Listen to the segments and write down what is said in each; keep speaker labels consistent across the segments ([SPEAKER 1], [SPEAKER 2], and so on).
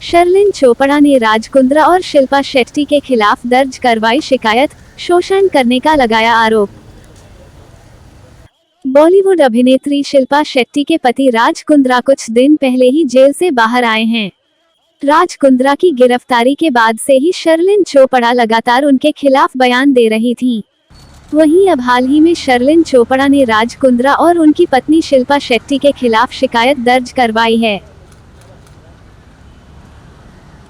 [SPEAKER 1] शर्लिन चोपड़ा ने राज कुंद्रा और शिल्पा शेट्टी के खिलाफ दर्ज करवाई शिकायत, शोषण करने का लगाया आरोप। बॉलीवुड अभिनेत्री शिल्पा शेट्टी के पति राज कुंद्रा कुछ दिन पहले ही जेल से बाहर आए हैं। राज कुंद्रा की गिरफ्तारी के बाद से ही शर्लिन चोपड़ा लगातार उनके खिलाफ बयान दे रही थी। वहीं अब हाल ही में शर्लिन चोपड़ा ने राज कुंद्रा और उनकी पत्नी शिल्पा शेट्टी के खिलाफ शिकायत दर्ज करवाई है।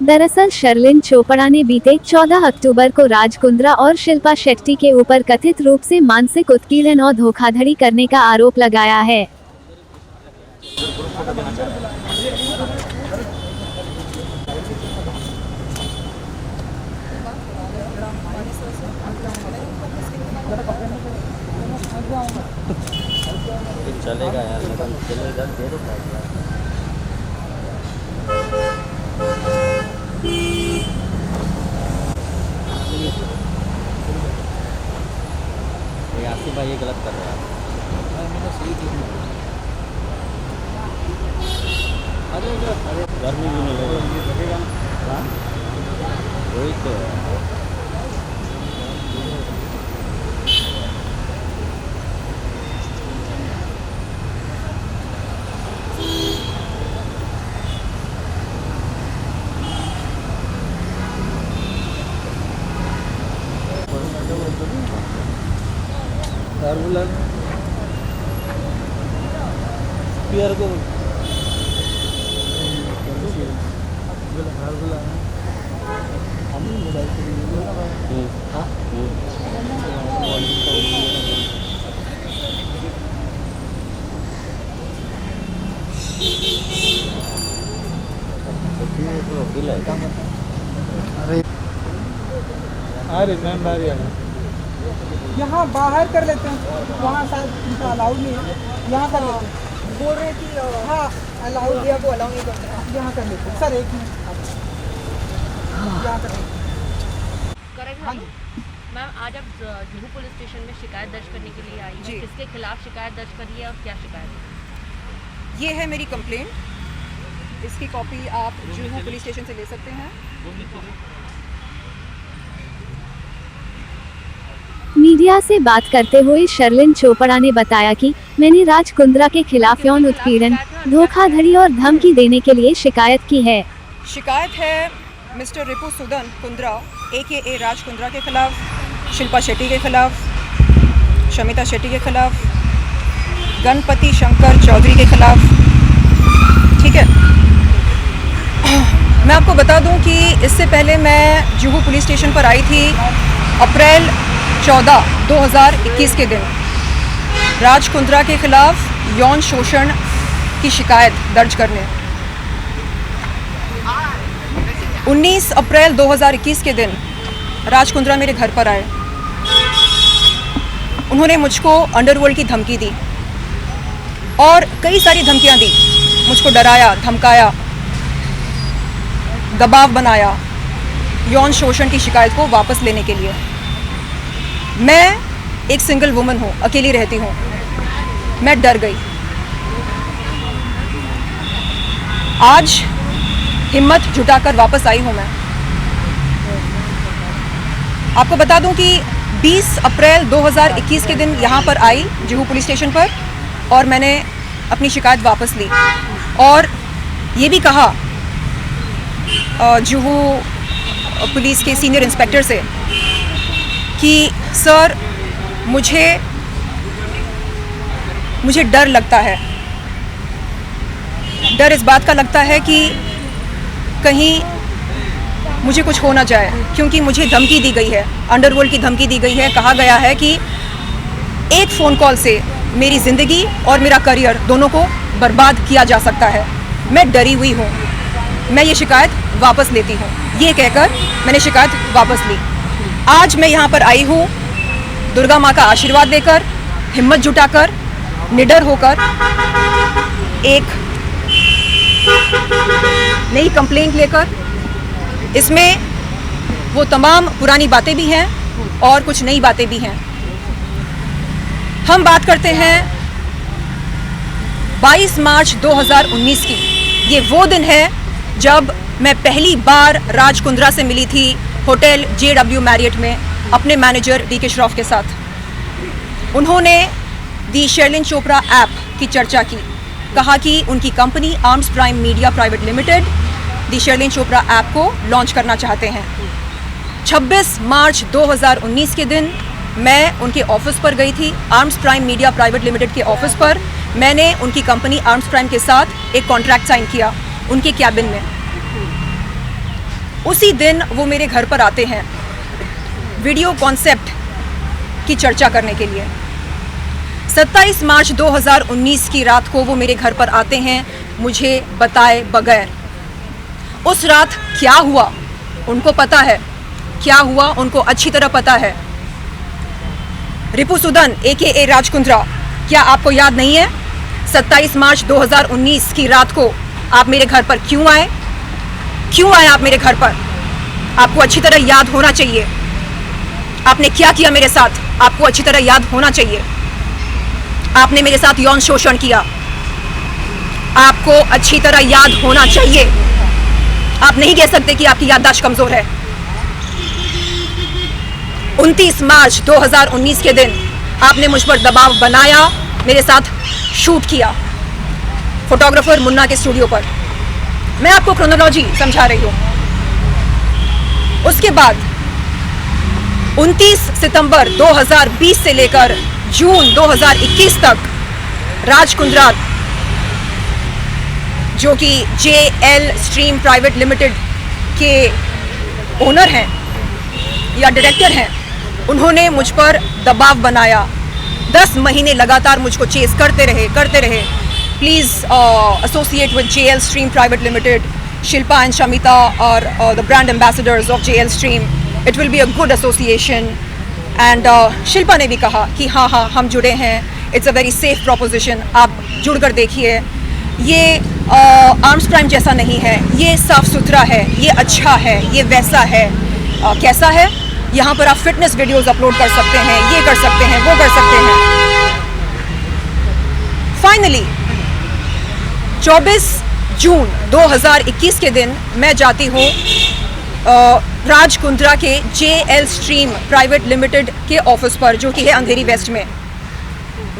[SPEAKER 1] दरअसल शर्लिन चोपड़ा ने बीते 14 अक्टूबर को राज कुंद्रा और शिल्पा शेट्टी के ऊपर कथित रूप से मानसिक उत्पीड़न और धोखाधड़ी करने का आरोप लगाया है।
[SPEAKER 2] चलेगा यार, चलेगा दे दो। आसिफ भाई ये गलत कर रहा है। गर्मी भी नहीं लगेगा, वही तो पियर को
[SPEAKER 3] यहाँ बाहर कर लेते हैं, वहाँ शायद अलाउड नहीं है, यहाँ कर लेते हैं। बोल रहे हैं कि हाँ अलाउड दिया, वो अलाउ नहीं करते, यहाँ कर लेते हैं। सर एक मिनट, यहाँ कर लेते हैं।
[SPEAKER 4] करेक्ट। हाँ मैम, आज आप जुहू पुलिस स्टेशन में शिकायत दर्ज करने के लिए आई हैं। किसके खिलाफ शिकायत दर्ज करी है और क्या शिकायत है?
[SPEAKER 5] ये है मेरी कंप्लेंट, इसकी कॉपी आप जुहू पुलिस स्टेशन से ले सकते हैं।
[SPEAKER 1] मीडिया से बात करते हुए शर्लिन चोपड़ा ने बताया कि मैंने राज कुंद्रा के खिलाफ यौन उत्पीड़न, धोखाधड़ी और धमकी देने के लिए शिकायत की है।
[SPEAKER 5] शिकायत है मिस्टर रिपु सुदन कुंद्रा AKA राज कुंद्रा के खिलाफ, शिल्पा शेट्टी के खिलाफ, शमिता शेट्टी के खिलाफ, गणपति शंकर चौधरी के खिलाफ। ठीक है, मैं आपको बता दूं कि इससे पहले मैं जुहू पुलिस स्टेशन पर आई थी अप्रैल 14, 2021 के दिन राज कुंद्रा के खिलाफ यौन शोषण की शिकायत दर्ज करने। 19 अप्रैल 2021 के दिन राज कुंद्रा मेरे घर पर आए। उन्होंने मुझको अंडरवर्ल्ड की धमकी दी और कई सारी धमकियां दी, मुझको डराया, धमकाया, दबाव बनाया यौन शोषण की शिकायत को वापस लेने के लिए। मैं एक सिंगल वुमन हूँ, अकेली रहती हूँ, मैं डर गई। आज हिम्मत जुटाकर वापस आई हूँ मैं। आपको बता दूं कि 20 अप्रैल 2021 के दिन यहाँ पर आई जुहू पुलिस स्टेशन पर और मैंने अपनी शिकायत वापस ली और ये भी कहा जुहू पुलिस के सीनियर इंस्पेक्टर से कि सर मुझे डर लगता है। डर इस बात का लगता है कि कहीं मुझे कुछ हो ना जाए, क्योंकि मुझे धमकी दी गई है, अंडरवर्ल्ड की धमकी दी गई है। कहा गया है कि एक फ़ोन कॉल से मेरी ज़िंदगी और मेरा करियर दोनों को बर्बाद किया जा सकता है। मैं डरी हुई हूँ, मैं ये शिकायत वापस लेती हूँ। ये कहकर मैंने शिकायत वापस ली। आज मैं यहाँ पर आई हूँ दुर्गा माँ का आशीर्वाद लेकर, हिम्मत जुटाकर, निडर होकर एक नई कंप्लेंट लेकर। इसमें वो तमाम पुरानी बातें भी हैं और कुछ नई बातें भी हैं। हम बात करते हैं 22 मार्च 2019 की। ये वो दिन है जब मैं पहली बार राज कुंद्रा से मिली थी होटल JW मैरियट में अपने मैनेजर DK श्रॉफ के साथ। उन्होंने दी शर्लिन चोपड़ा ऐप की चर्चा की, कहा कि उनकी company arms prime media private limited the Sherlyn Chopra app को लॉन्च करना चाहते हैं। 26 मार्च 2019 के दिन मैं उनके ऑफिस पर गई थी, arms prime media private limited के ऑफिस पर। मैंने उनकी कंपनी आर्म्स प्राइम के साथ एक कॉन्ट्रैक्ट साइन किया उनके कैबिन में। उसी दिन वो मेरे घर पर आते हैं वीडियो कॉन्सेप्ट की चर्चा करने के लिए। 27 मार्च 2019 की रात को वो मेरे घर पर आते हैं मुझे बताए बगैर। उस रात क्या हुआ उनको पता है, क्या हुआ उनको अच्छी तरह पता है। रिपु सुदन AKA राज कुंद्रा, क्या आपको याद नहीं है 27 मार्च 2019 की रात को आप मेरे घर पर क्यों आए? क्यों आए आप मेरे घर पर? आपको अच्छी तरह याद होना चाहिए। आपने क्या किया मेरे साथ, आपको अच्छी तरह याद होना चाहिए। आपने मेरे साथ यौन शोषण किया, आपको अच्छी तरह याद होना चाहिए। आप नहीं कह सकते कि आपकी याददाश्त कमजोर है। 29 मार्च 2019 के दिन आपने मुझ पर दबाव बनाया, मेरे साथ शूट किया फोटोग्राफर मुन्ना के स्टूडियो पर। मैं आपको क्रोनोलॉजी समझा रही हूँ। उसके बाद 29 सितंबर 2020 से लेकर जून 2021 तक राज कुंद्रा, जो कि JL स्ट्रीम प्राइवेट लिमिटेड के ओनर हैं या डायरेक्टर हैं, उन्होंने मुझ पर दबाव बनाया। 10 महीने लगातार मुझको चेस करते रहे। Please associate with JL stream private limited, Shilpa and Shamita और the brand ambassadors of JL stream. It will be a good association. And Shilpa ने भी कहा कि हाँ हम जुड़े हैं, it's a very safe proposition, आप जुड़ कर देखिए। ये आर्म्स प्राइम जैसा नहीं है, ये साफ़ सुथरा है, ये अच्छा है, ये वैसा है। कैसा है? यहाँ पर आप फिटनेस वीडियोस अपलोड कर सकते हैं, ये कर सकते हैं, वो कर सकते हैं। फाइनली 24 जून 2021 के दिन मैं जाती हूँ राज कुंद्रा के JL स्ट्रीम प्राइवेट लिमिटेड के ऑफिस पर, जो कि है अंधेरी वेस्ट में।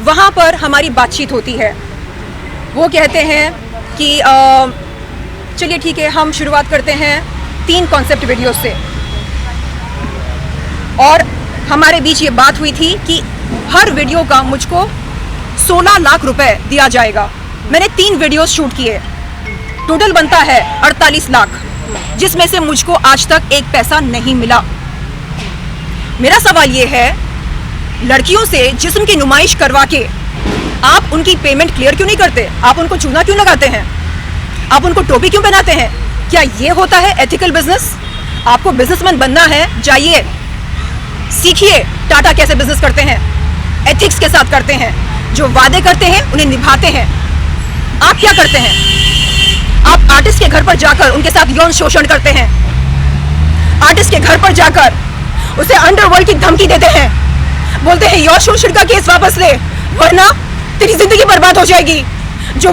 [SPEAKER 5] वहाँ पर हमारी बातचीत होती है। वो कहते हैं कि चलिए ठीक है, हम शुरुआत करते हैं 3 कॉन्सेप्ट वीडियो से। और हमारे बीच ये बात हुई थी कि हर वीडियो का मुझको 16 लाख रुपए दिया जाएगा। मैंने 3 वीडियोस शूट किए, टोटल बनता है 48 लाख, जिसमें से मुझको आज तक एक पैसा नहीं मिला। मेरा सवाल ये है, लड़कियों से जिस्म की नुमाइश करवा के आप उनकी पेमेंट क्लियर क्यों नहीं करते? आप उनको चूना क्यों लगाते हैं? आप उनको टोपी क्यों पहनाते हैं? क्या ये होता है एथिकल बिजनेस? आपको बिजनेसमैन बनना है, जाइए सीखिए टाटा कैसे बिजनेस करते हैं, एथिक्स के साथ करते हैं, जो वादे करते हैं उन्हें निभाते हैं। आप क्या करते हैं? आप आर्टिस्ट के घर पर जाकर उनके साथ यौन शोषण करते हैं। आर्टिस्ट के घर पर जाकर उसे अंडरवर्ल्ड की धमकी देते हैं, बोलते हैं यौन शोषण का केस वापस ले, वरना तेरी जिंदगी बर्बाद हो जाएगी, जो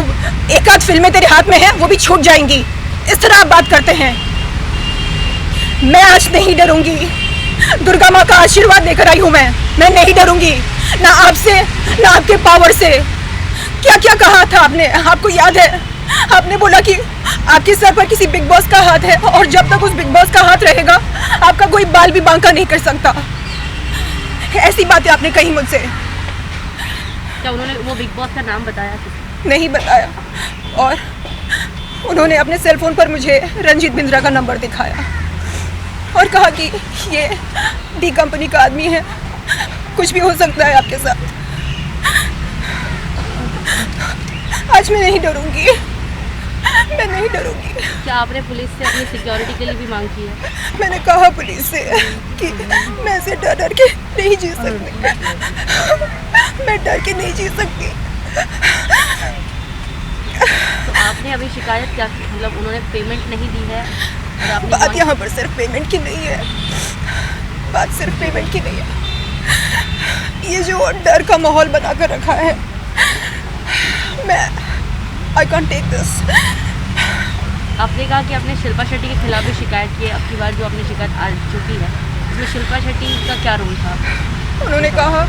[SPEAKER 5] एक आध फिल्में तेरे हाथ में है वो भी छूट जाएंगी। इस तरह आप बात करते हैं। मैं आज नहीं डरूंगी, दुर्गा माँ का आशीर्वाद लेकर आई हूँ। मैं नहीं डरूंगी, ना आपसे ना आपके पावर से। क्या क्या कहा था आपने, आपको याद है? आपने बोला कि आपके सर पर किसी बिग बॉस का हाथ है, और जब तक उस बिग बॉस का हाथ रहेगा आपका कोई बाल भी बांका नहीं कर सकता। ऐसी बातें आपने कही मुझसे।
[SPEAKER 4] क्या उन्होंने वो बिग बॉस का नाम बताया?
[SPEAKER 5] नहीं बताया, और उन्होंने अपने सेल फोन पर मुझे रंजीत बिंद्रा का नंबर दिखाया और कहा कि ये डी कंपनी का आदमी है, कुछ भी हो सकता है आपके साथ। आज मैं नहीं डरूंगी, मैं नहीं डरूंगी।
[SPEAKER 4] क्या आपने पुलिस से अपनी सिक्योरिटी के लिए भी मांग की है?
[SPEAKER 5] मैंने कहा पुलिस से कि मैं ऐसे डर के नहीं जी सकती, मैं डर के नहीं जी सकती।
[SPEAKER 4] तो आपने अभी शिकायत क्या की? मतलब उन्होंने पेमेंट नहीं दी है और आपने
[SPEAKER 5] बात यहाँ पर सिर्फ पेमेंट की नहीं है, बात सिर्फ पेमेंट की नहीं है। ये जो डर का माहौल बनाकर रखा है, मैं आई कांट टेक दिस।
[SPEAKER 4] आपने कहा कि आपने शिल्पा शेट्टी के खिलाफ भी शिकायत की है, अब की बार जो आपने शिकायत आ चुकी है इसमें शिल्पा शेट्टी का क्या रोल था?
[SPEAKER 5] उन्होंने कहा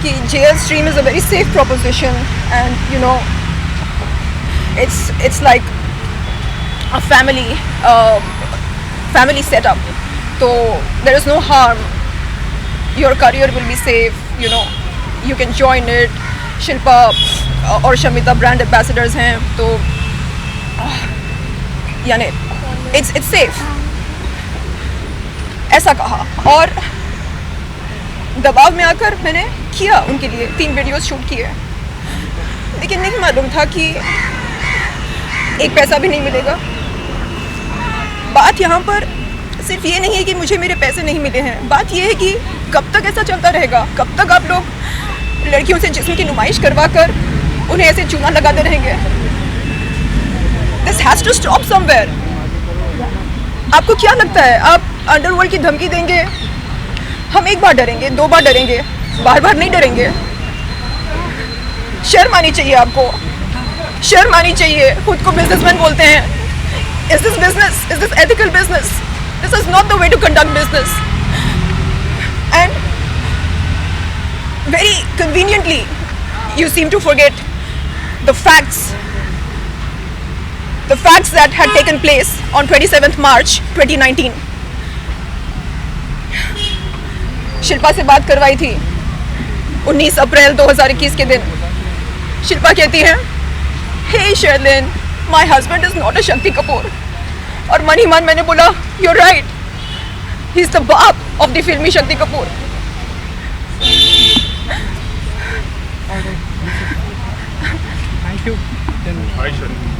[SPEAKER 5] कि JL stream is a very safe proposition and you know it's like a family setup, तो there is no harm, your career will be safe, you know you can join it. Shilpa और Shamita brand ambassadors हैं, तो यानी it's safe, ऐसा कहा. और दबाव में आकर मैंने किया उनके लिए 3 वीडियोस शूट किए, लेकिन नहीं मालूम था कि एक पैसा भी नहीं मिलेगा. बात यहाँ पर सिर्फ ये नहीं है कि मुझे मेरे पैसे नहीं मिले हैं, बात ये है कि कब तक ऐसा चलता रहेगा, कब तक आप लोग लड़कियों से जिस्म की नुमाइश करवा कर उन्हें ऐसे चूना लगाते रहेंगे. This has to stop somewhere. आपको क्या लगता है आप अंडरवर्ल्ड की धमकी देंगे, हम एक बार डरेंगे, 2 बार डरेंगे, बार बार नहीं डरेंगे? शर्म आनी चाहिए आपको, शर्म आनी चाहिए. खुद को बिजनेसमैन बोलते हैं. Is this business? Is this ethical business? This is not the way to conduct business. And very conveniently you seem to forget the facts that had taken place on 27th March 2019. Shilpa से बात करवाई थी 19 अप्रैल 2021 के दिन. शिल्पा कहती है, hey Sherlyn, my husband is not a Shakti Kapoor. और मन ही मन मैंने बोला, you're right, he's the बाप of the filmy Shakti Kapoor.
[SPEAKER 3] Thank you.
[SPEAKER 6] Hi, Sherlyn.